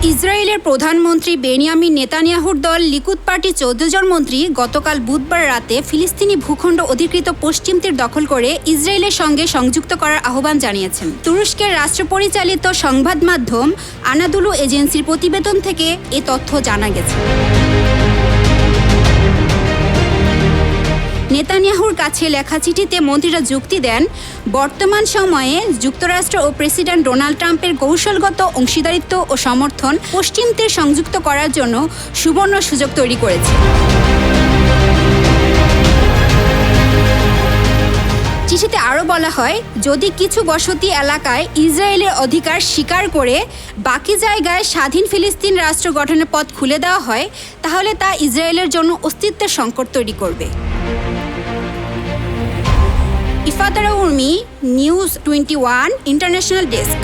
ইসরায়েলের প্রধানমন্ত্রী বেনিয়ামিন নেতানিয়াহুর দল লিকুদ পার্টির ১৪ জন মন্ত্রী গতকাল বুধবার রাতে ফিলিস্তিনি ভূখণ্ড অধিকৃত পশ্চিম তীর দখল করে ইসরায়েলের সঙ্গে সংযুক্ত করার আহ্বান জানিয়েছেন। তুরস্কের রাষ্ট্রপরিচালিত সংবাদ মাধ্যম আনাদুলু এজেন্সির প্রতিবেদন থেকে এ তথ্য জানা গেছে। নেতানিয়াহুর কাছে লেখা চিঠিতে মন্ত্রীরা যুক্তি দেন, বর্তমান সময়ে যুক্তরাষ্ট্র ও প্রেসিডেন্ট ডোনাল্ড ট্রাম্পের কৌশলগত অংশীদারিত্ব ও সমর্থন পশ্চিম তীর সংযুক্ত করার জন্য সুবর্ণ সুযোগ তৈরি করেছে। চিঠিতে আরও বলা হয়, যদি কিছু বসতি এলাকায় ইসরায়েলের অধিকার স্বীকার করে বাকি জায়গায় স্বাধীন ফিলিস্তিন রাষ্ট্র গঠনের পথ খুলে দেওয়া হয়, তাহলে তা ইসরায়েলের জন্য অস্তিত্বের সংকট তৈরি করবে। ইফাতারা উর্মি, নিউজ 21 ইন্টারন্যাশনাল ডেস্ক।